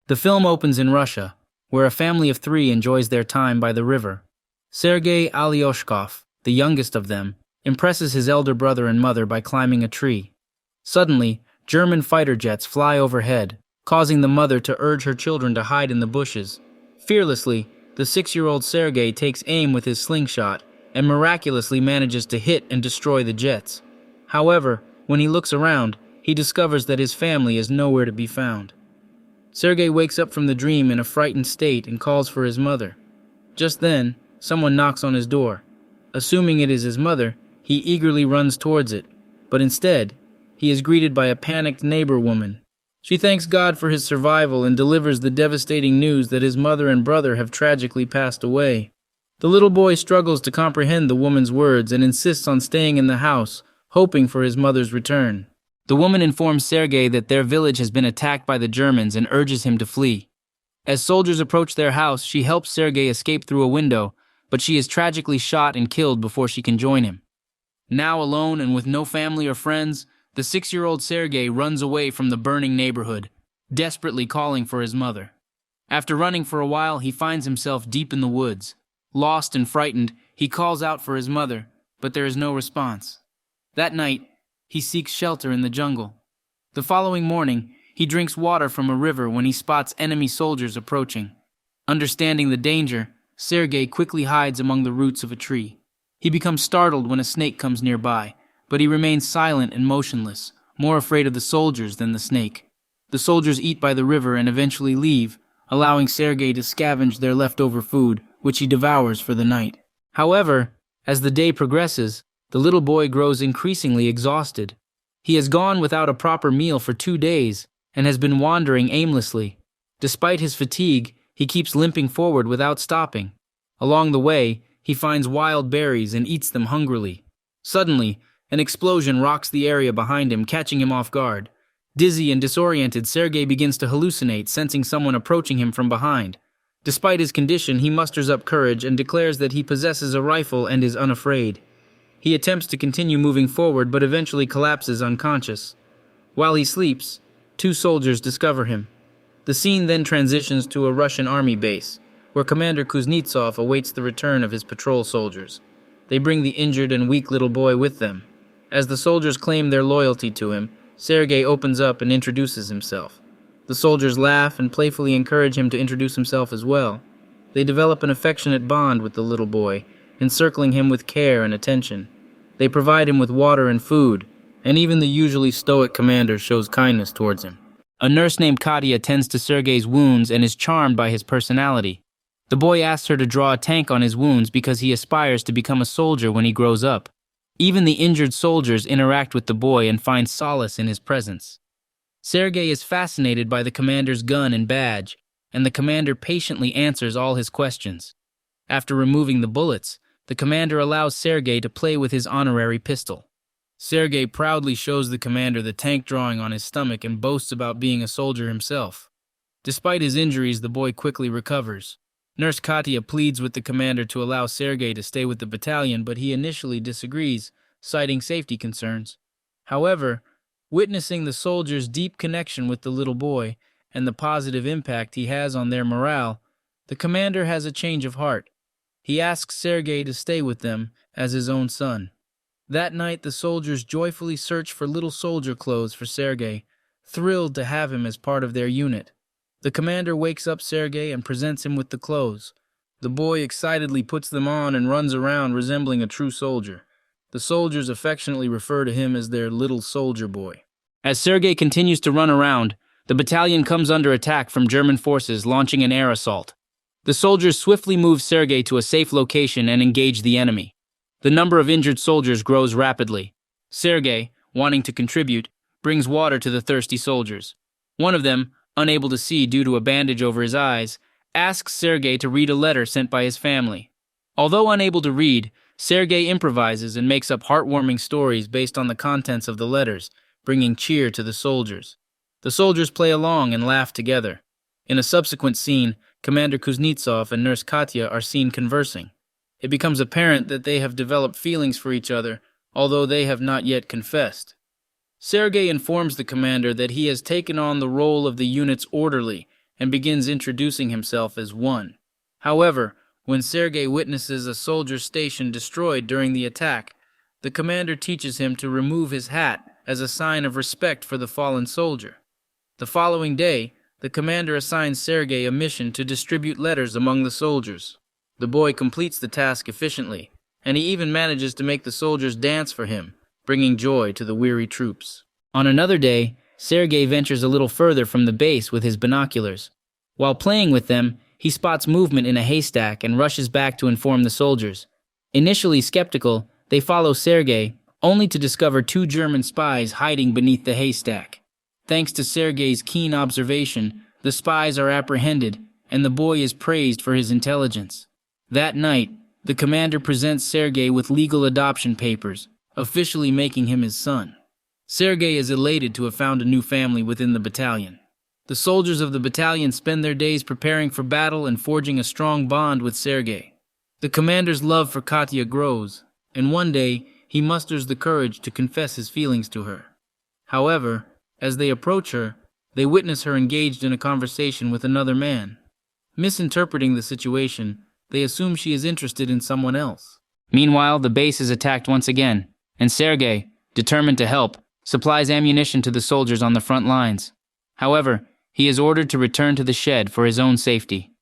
The film opens in Russia, where a family of three enjoys their time by the river. Sergei Aleshkov, the youngest of them, impresses his elder brother and mother by climbing a tree. Suddenly, German fighter jets fly overhead, causing the mother to urge her children to hide in the bushes. Fearlessly, the 6-year-old Sergei takes aim with his slingshot and miraculously manages to hit and destroy the jets. However, when he looks around, he discovers that his family is nowhere to be found. Sergei wakes up from the dream in a frightened state and calls for his mother. Just then, someone knocks on his door. Assuming it is his mother, he eagerly runs towards it, but instead, he is greeted by a panicked neighbor woman. She thanks God for his survival and delivers the devastating news that his mother and brother have tragically passed away. The little boy struggles to comprehend the woman's words and insists on staying in the house, hoping for his mother's return. The woman informs Sergei that their village has been attacked by the Germans and urges him to flee. As soldiers approach their house, she helps Sergei escape through a window, but she is tragically shot and killed before she can join him. Now alone and with no family or friends, the 6-year-old Sergei runs away from the burning neighborhood, desperately calling for his mother. After running for a while, he finds himself deep in the woods. Lost and frightened, he calls out for his mother, but there is no response. That night, he seeks shelter in the jungle. The following morning, he drinks water from a river when he spots enemy soldiers approaching. Understanding the danger, Sergei quickly hides among the roots of a tree. He becomes startled when a snake comes nearby, but he remains silent and motionless, more afraid of the soldiers than the snake. The soldiers eat by the river and eventually leave, allowing Sergei to scavenge their leftover food, which he devours for the night. However, as the day progresses, the little boy grows increasingly exhausted. He has gone without a proper meal for 2 days and has been wandering aimlessly. Despite his fatigue, he keeps limping forward without stopping. Along the way, he finds wild berries and eats them hungrily. Suddenly, an explosion rocks the area behind him, catching him off guard. Dizzy and disoriented, Sergei begins to hallucinate, sensing someone approaching him from behind. Despite his condition, he musters up courage and declares that he possesses a rifle and is unafraid. He attempts to continue moving forward but eventually collapses unconscious. While he sleeps, 2 soldiers discover him. The scene then transitions to a Russian army base, where Commander Kuznetsov awaits the return of his patrol soldiers. They bring the injured and weak little boy with them. As the soldiers claim their loyalty to him, Sergei opens up and introduces himself. The soldiers laugh and playfully encourage him to introduce himself as well. They develop an affectionate bond with the little boy, encircling him with care and attention. They provide him with water and food, and even the usually stoic commander shows kindness towards him. A nurse named Katya tends to Sergei's wounds and is charmed by his personality. The boy asks her to draw a tank on his wounds because he aspires to become a soldier when he grows up. Even the injured soldiers interact with the boy and find solace in his presence. Sergei is fascinated by the commander's gun and badge, and the commander patiently answers all his questions. After removing the bullets, the commander allows Sergei to play with his honorary pistol. Sergei proudly shows the commander the tank drawing on his stomach and boasts about being a soldier himself. Despite his injuries, the boy quickly recovers. Nurse Katya pleads with the commander to allow Sergei to stay with the battalion, but he initially disagrees, citing safety concerns. However, witnessing the soldiers' deep connection with the little boy and the positive impact he has on their morale, the commander has a change of heart. He asks Sergei to stay with them as his own son. That night, the soldiers joyfully search for little soldier clothes for Sergei, thrilled to have him as part of their unit. The commander wakes up Sergei and presents him with the clothes. The boy excitedly puts them on and runs around resembling a true soldier. The soldiers affectionately refer to him as their little soldier boy. As Sergei continues to run around, the battalion comes under attack from German forces, launching an air assault. The soldiers swiftly move Sergei to a safe location and engage the enemy. The number of injured soldiers grows rapidly. Sergei, wanting to contribute, brings water to the thirsty soldiers. One of them, unable to see due to a bandage over his eyes, asks Sergei to read a letter sent by his family. Although unable to read, Sergei improvises and makes up heartwarming stories based on the contents of the letters, bringing cheer to the soldiers. The soldiers play along and laugh together. In a subsequent scene, Commander Kuznetsov and Nurse Katya are seen conversing. It becomes apparent that they have developed feelings for each other, although they have not yet confessed. Sergei informs the commander that he has taken on the role of the unit's orderly and begins introducing himself as one. However, when Sergei witnesses a soldier's station destroyed during the attack, the commander teaches him to remove his hat as a sign of respect for the fallen soldier. The following day, the commander assigns Sergei a mission to distribute letters among the soldiers. The boy completes the task efficiently, and he even manages to make the soldiers dance for him, bringing joy to the weary troops. On another day, Sergei ventures a little further from the base with his binoculars. While playing with them, he spots movement in a haystack and rushes back to inform the soldiers. Initially skeptical, they follow Sergei, only to discover 2 German spies hiding beneath the haystack. Thanks to Sergei's keen observation, the spies are apprehended, and the boy is praised for his intelligence. That night, the commander presents Sergei with legal adoption papers, officially making him his son. Sergei is elated to have found a new family within the battalion. The soldiers of the battalion spend their days preparing for battle and forging a strong bond with Sergei. The commander's love for Katya grows, and one day he musters the courage to confess his feelings to her. However, as they approach her, they witness her engaged in a conversation with another man. Misinterpreting the situation, they assume she is interested in someone else. Meanwhile, the base is attacked once again, and Sergei, determined to help, supplies ammunition to the soldiers on the front lines. However, he is ordered to return to the shed for his own safety.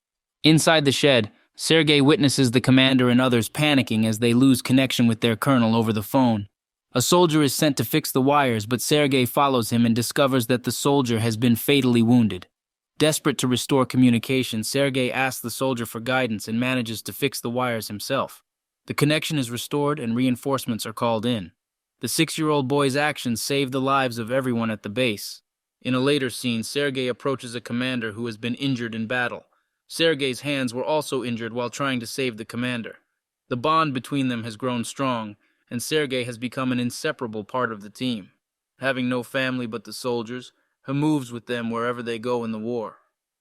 Inside the shed, Sergei witnesses the commander and others panicking as they lose connection with their colonel over the phone. A soldier is sent to fix the wires, but Sergei follows him and discovers that the soldier has been fatally wounded. Desperate to restore communication, Sergei asks the soldier for guidance and manages to fix the wires himself. The connection is restored and reinforcements are called in. The 6-year-old boy's actions save the lives of everyone at the base. In a later scene, Sergei approaches a commander who has been injured in battle. Sergei's hands were also injured while trying to save the commander. The bond between them has grown strong, and Sergei has become an inseparable part of the team. Having no family but the soldiers, he moves with them wherever they go in the war.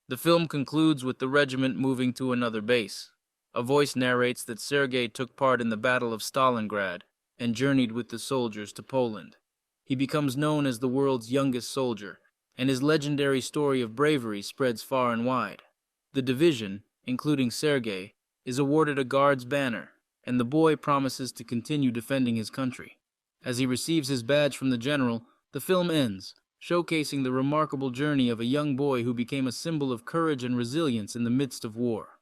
The film concludes with the regiment moving to another base. A voice narrates that Sergei took part in the Battle of Stalingrad and journeyed with the soldiers to Poland. He becomes known as the world's youngest soldier, and his legendary story of bravery spreads far and wide. The division, including Sergei, is awarded a Guards banner, and the boy promises to continue defending his country. As he receives his badge from the general, the film ends, showcasing the remarkable journey of a young boy who became a symbol of courage and resilience in the midst of war.